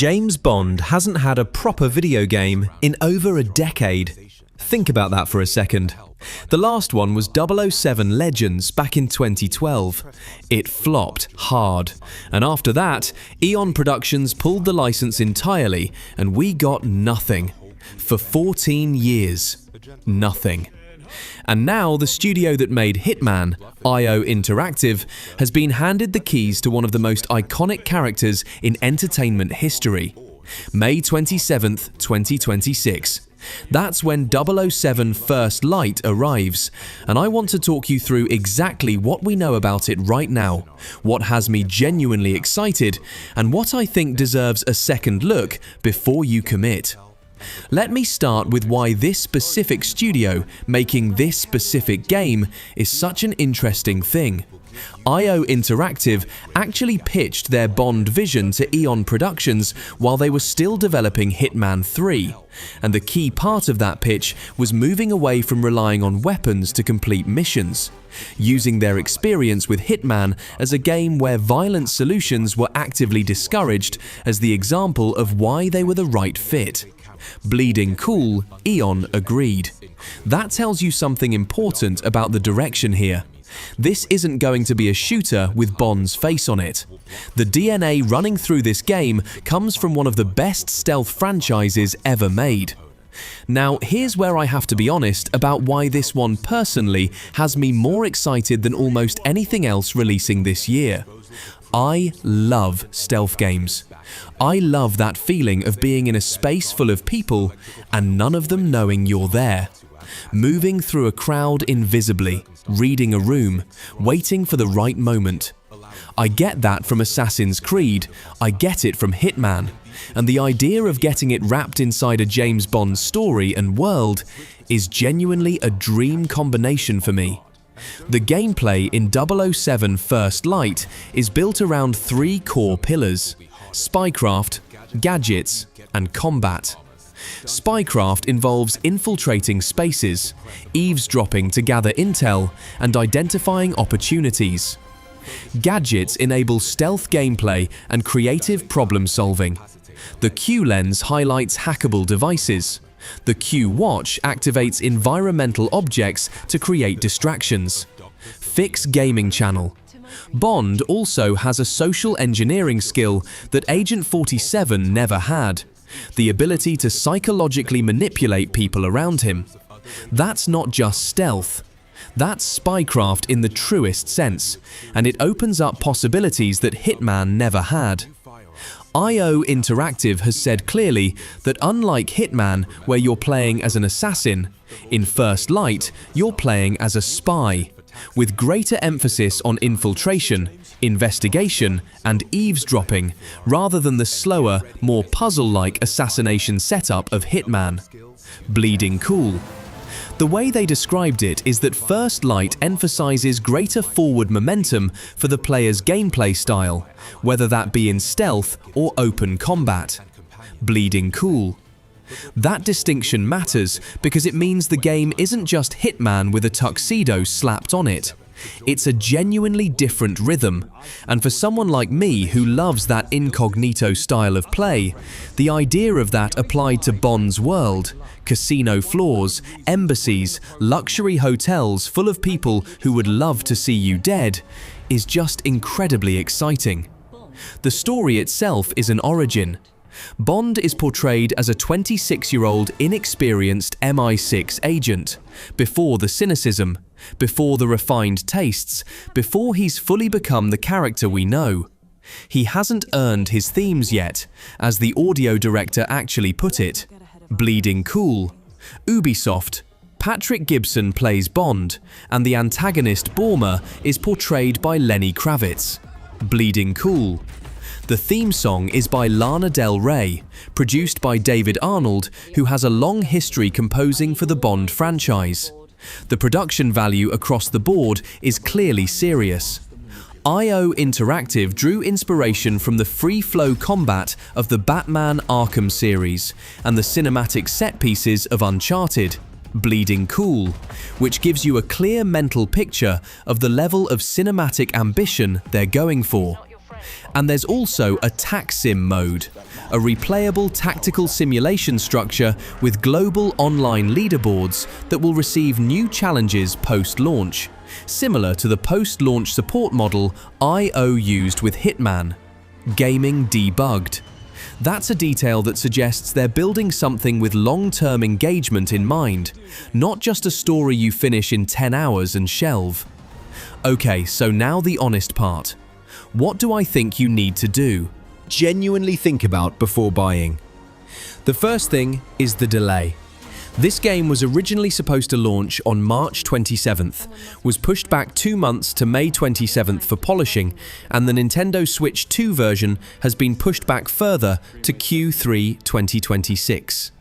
James Bond hasn't had a proper video game in over a decade. Think about that for a second. The last one was 007 Legends back in 2012. It flopped hard, and after that, Eon Productions pulled the license entirely and we got nothing. For 14 years. Nothing. And now the studio that made Hitman, IO Interactive, has been handed the keys to one of the most iconic characters in entertainment history. May 27th, 2026. That's when 007 First Light arrives, and I want to talk you through exactly what we know about it right now, what has me genuinely excited, and what I think deserves a second look before you commit. Let me start with why this specific studio making this specific game is such an interesting thing. IO Interactive actually pitched their Bond vision to Eon Productions while they were still developing Hitman 3, and the key part of that pitch was moving away from relying on weapons to complete missions, using their experience with Hitman as a game where violent solutions were actively discouraged as the example of why they were the right fit. Bleeding cool, Eon agreed. That tells you something important about the direction here. This isn't going to be a shooter with Bond's face on it. The DNA running through this game comes from one of the best stealth franchises ever made. Now, here's where I have to be honest about why this one personally has me more excited than almost anything else releasing this year. I love stealth games. I love that feeling of being in a space full of people and none of them knowing you're there. Moving through a crowd invisibly, reading a room, waiting for the right moment. I get that from Assassin's Creed, I get it from Hitman, and the idea of getting it wrapped inside a James Bond story and world is genuinely a dream combination for me. The gameplay in 007 First Light is built around three core pillars: Spycraft, gadgets, and combat. Spycraft involves infiltrating spaces, eavesdropping to gather intel, and identifying opportunities. Gadgets enable stealth gameplay and creative problem solving. The Q lens highlights hackable devices. The Q watch activates environmental objects to create distractions. Fix gaming channel. Bond also has a social engineering skill that Agent 47 never had. The ability to psychologically manipulate people around him. That's not just stealth. That's spycraft in the truest sense, and it opens up possibilities that Hitman never had. IO Interactive has said clearly that unlike Hitman, where you're playing as an assassin, in First Light you're playing as a spy, with greater emphasis on infiltration, investigation, and eavesdropping, rather than the slower, more puzzle-like assassination setup of Hitman. Bleeding cool. The way they described it is that First Light emphasizes greater forward momentum for the player's gameplay style, whether that be in stealth or open combat. Bleeding cool. That distinction matters because it means the game isn't just Hitman with a tuxedo slapped on it. It's a genuinely different rhythm, and for someone like me who loves that incognito style of play, the idea of that applied to Bond's world, casino floors, embassies, luxury hotels full of people who would love to see you dead, is just incredibly exciting. The story itself is an origin. Bond is portrayed as a 26-year-old inexperienced MI6 agent, before the cynicism, before the refined tastes, before he's fully become the character we know. He hasn't earned his themes yet, as the audio director actually put it. Bleeding cool. Ubisoft. Patrick Gibson plays Bond, and the antagonist Borma is portrayed by Lenny Kravitz. Bleeding cool. The theme song is by Lana Del Rey, produced by David Arnold, who has a long history composing for the Bond franchise. The production value across the board is clearly serious. IO Interactive drew inspiration from the free-flow combat of the Batman Arkham series and the cinematic set pieces of Uncharted, Bleeding Cool, which gives you a clear mental picture of the level of cinematic ambition they're going for. And there's also a TAC mode, a replayable tactical simulation structure with global online leaderboards that will receive new challenges post-launch, similar to the post-launch support model IO used with Hitman. Gaming debugged. That's a detail that suggests they're building something with long-term engagement in mind, not just a story you finish in 10 hours and shelve. Okay, so now the honest part. What do I think you need to do? Genuinely think about before buying. The first thing is the delay. This game was originally supposed to launch on March 27th, was pushed back 2 months to May 27th for polishing, and the Nintendo Switch 2 version has been pushed back further to Q3 2026.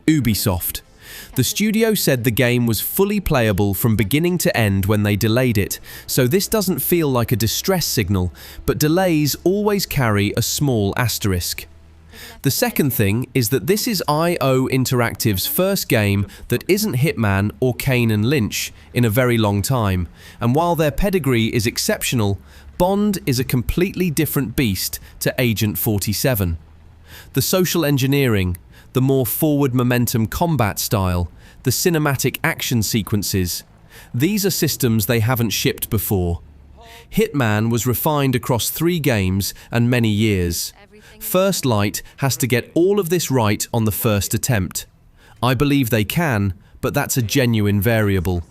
Ubisoft. The studio said the game was fully playable from beginning to end when they delayed it, so this doesn't feel like a distress signal, but delays always carry a small asterisk. The second thing is that this is IO Interactive's first game that isn't Hitman or Kane and Lynch in a very long time, and while their pedigree is exceptional, Bond is a completely different beast to Agent 47. The social engineering, the more forward momentum combat style, the cinematic action sequences, these are systems they haven't shipped before. Hitman was refined across 3 games and many years. First Light has to get all of this right on the first attempt. I believe they can, but that's a genuine variable.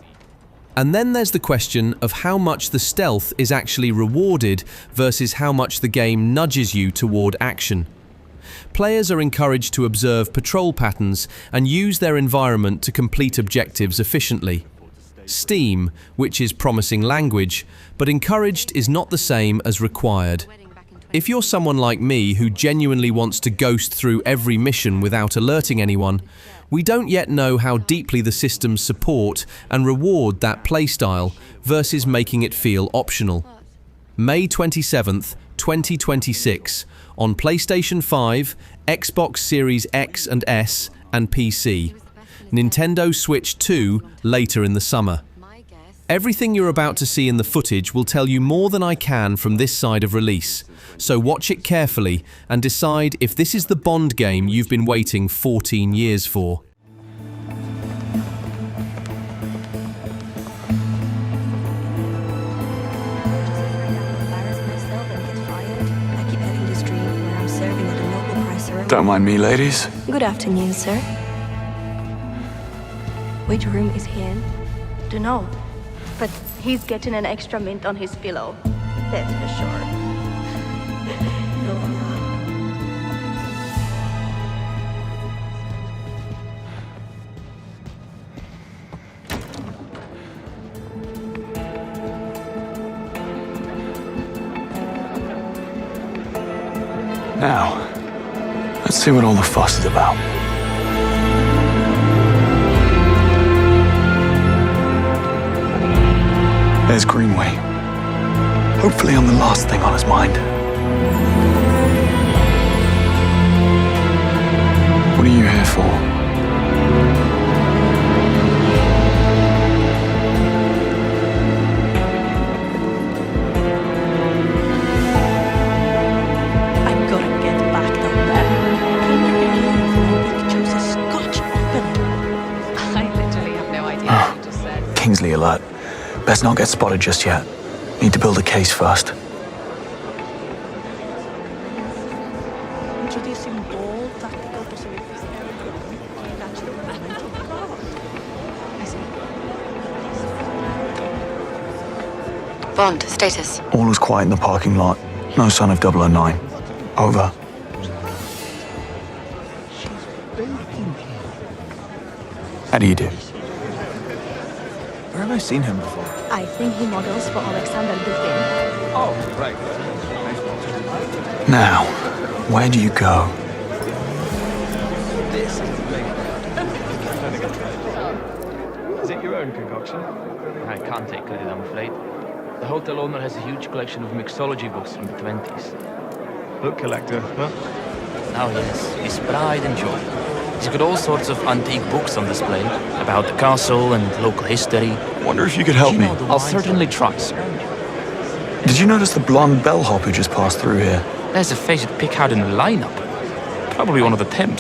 And then there's the question of how much the stealth is actually rewarded versus how much the game nudges you toward action. Players are encouraged to observe patrol patterns and use their environment to complete objectives efficiently. Steam, which is promising language, but encouraged is not the same as required. If you're someone like me who genuinely wants to ghost through every mission without alerting anyone, we don't yet know how deeply the systems support and reward that playstyle versus making it feel optional. May 27th, 2026, on PlayStation 5, Xbox Series X and S, and PC. Nintendo Switch 2 later in the summer. Everything you're about to see in the footage will tell you more than I can from this side of release, so watch it carefully and decide if this is the Bond game you've been waiting 14 years for. Don't mind me, ladies. Good afternoon, sir. Which room is he in? Dunno, but he's getting an extra mint on his pillow. That's for sure. Now, let's see what all the fuss is about. There's Greenway. Hopefully I'm the last thing on his mind. What are you here for? I've got to get back down there. Can you believe nobody chose a Scotch opening? I literally have no idea what you just said. Kingsley alert. Best not get spotted just yet. Need to build a case first. Introducing bold tactical possibilities. Bond, status. All is quiet in the parking lot. No sign of 009. Over. How do you do? Where have I seen him before? I think he models for Alexander Dupin. Oh, right. Now, where do you go? This is the thing. Is it your own concoction? I can't take credit, I'm afraid. The hotel owner has a huge collection of mixology books from the 20s. Book collector, huh? Now, yes, his pride and joy. He's got all sorts of antique books on display about the castle and local history. Wonder if you could help me. I'll certainly try, sir. Did you notice the blonde bellhop who just passed through here? There's a face you'd pick out in a lineup. Probably one of the Temps.